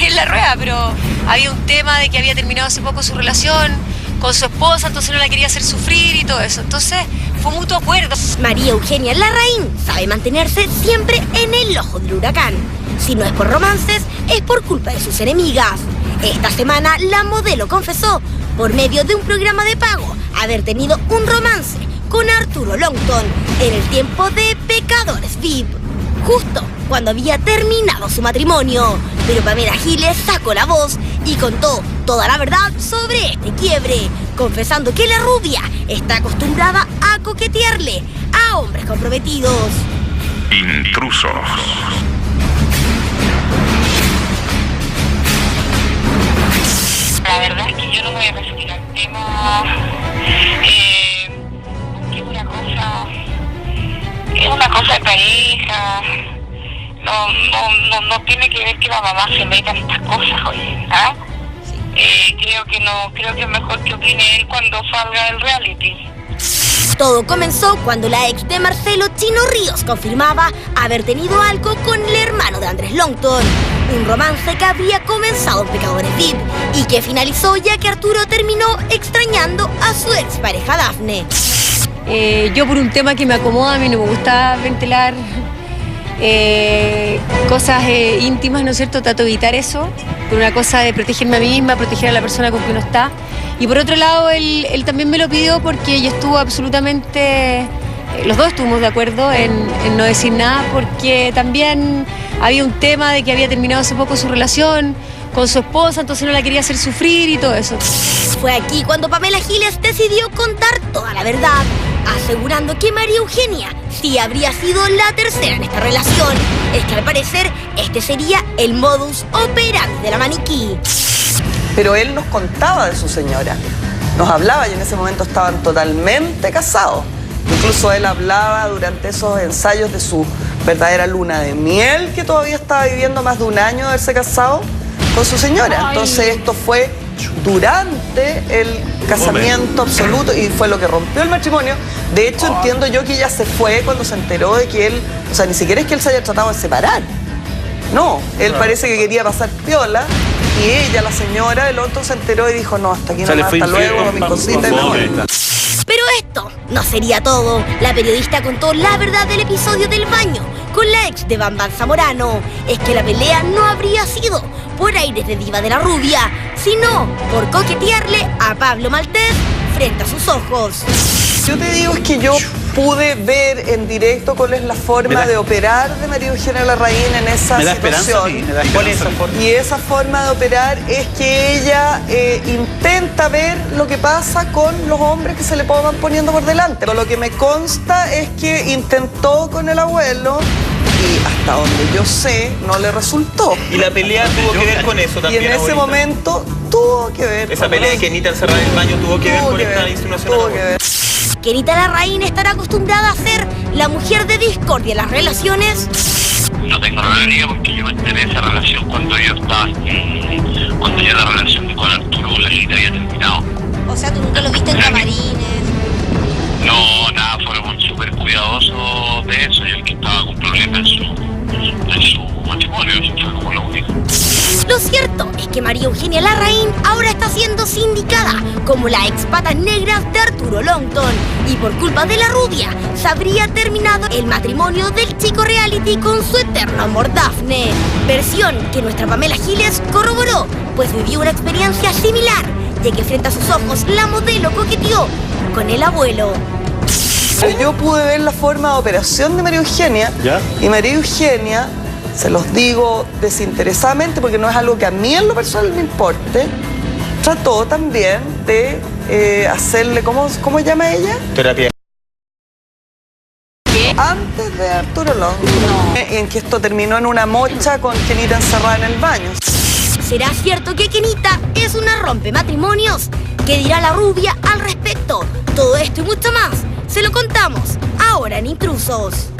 en la rueda, pero había un tema de que había terminado hace poco su relación con su esposa, entonces no la quería hacer sufrir y todo eso. Entonces fue mutuo acuerdo. María Eugenia Larraín sabe mantenerse siempre en el ojo del huracán. Si no es por romances, es por culpa de sus enemigas. Esta semana la modelo confesó, por medio de un programa de pago, haber tenido un romance con Arturo Longton en el tiempo de Pecadores VIP, justo cuando había terminado su matrimonio. Pero Pamela Giles sacó la voz y contó toda la verdad sobre este quiebre, confesando que la rubia está acostumbrada a coquetearle a hombres comprometidos. Intrusos. La verdad es que yo no voy a referir al tema, que es una cosa de pareja, no tiene que ver que la mamá se meta en estas cosas, oye, ¿ah? Creo que es mejor que opine él cuando salga del reality. Todo comenzó cuando la ex de Marcelo, Chino Ríos, confirmaba haber tenido algo con el hermano de Andrés Longton. Un romance que había comenzado en Pecadores VIP y que finalizó ya que Arturo terminó extrañando a su ex pareja Dafne. Yo por un tema que me acomoda, a mí no me gusta ventilar cosas íntimas, ¿no es cierto? Trato de evitar eso, por una cosa de protegerme a mí misma, proteger a la persona con quien uno está. Y por otro lado, él también me lo pidió porque ella estuvo absolutamente... los dos estuvimos de acuerdo en no decir nada, porque también había un tema de que había terminado hace poco su relación con su esposa, entonces no la quería hacer sufrir y todo eso. Fue aquí cuando Pamela Giles decidió contar toda la verdad, asegurando que María Eugenia sí habría sido la tercera en esta relación. Es que al parecer este sería el modus operandi de la maniquí. Pero él nos contaba de su señora, nos hablaba y en ese momento estaban totalmente casados. Incluso él hablaba durante esos ensayos de su verdadera luna de miel, que todavía estaba viviendo más de un año de haberse casado con su señora. Entonces esto fue durante el casamiento absoluto y fue lo que rompió el matrimonio. De hecho, entiendo yo que ella se fue cuando se enteró de que él, o sea, ni siquiera es que él se haya tratado de separar. No, él parece que quería pasar piola y ella, la señora del otro, se enteró y dijo, no, hasta aquí nomás, hasta luego, mi cosita. Pero esto no sería todo. La periodista contó la verdad del episodio del baño con la ex de Bam Bam Zamorano. Es que la pelea no habría sido por aires de diva de la rubia, sino por coquetearle a Pablo Maltés frente a sus ojos. Yo te digo es que yo pude ver en directo cuál es la forma de operar de María Eugenia Larraín en esa situación. Y esa forma de operar es que ella intenta ver lo que pasa con los hombres que se le van poniendo por delante. Lo que me consta es que intentó con el abuelo y hasta donde yo sé no le resultó. Y la pelea tuvo que ver con eso también. Y en ese momento tuvo que ver. Esa pelea de Kenita encerrada en el baño tuvo que ver con esta insinuación. Tuvo que ver. Kenita Larraín estará acostumbrada a ser la mujer de discordia en las relaciones. No tengo realidad porque yo me enteré de esa relación cuando ya la relación con Arturo con la Gita había terminado. O sea, tú nunca lo viste en camarines. No, nada, fueron súper cuidadosos de eso y el que estaba con problemas en su matrimonio, eso fue como lo único. Lo cierto es que María Eugenia Larraín ahora está siendo sindicada como la ex patas negras de Arturo Longton y por culpa de la rubia se habría terminado el matrimonio del chico reality con su eterno amor Dafne. Versión que nuestra Pamela Giles corroboró, pues vivió una experiencia similar, ya que frente a sus ojos la modelo coqueteó con el abuelo. Yo pude ver la forma de operación de María Eugenia. ¿Ya? Y María Eugenia, se los digo desinteresadamente porque no es algo que a mí en lo personal me importe, trató también de hacerle, ¿cómo llama ella? Terapia. Antes de Arturo Longton, en que esto terminó en una mocha con Kenita encerrada en el baño. ¿Será cierto que Kenita es una rompematrimonios? ¿Qué dirá la rubia al respecto? Todo esto y mucho más se lo contamos ahora en Intrusos.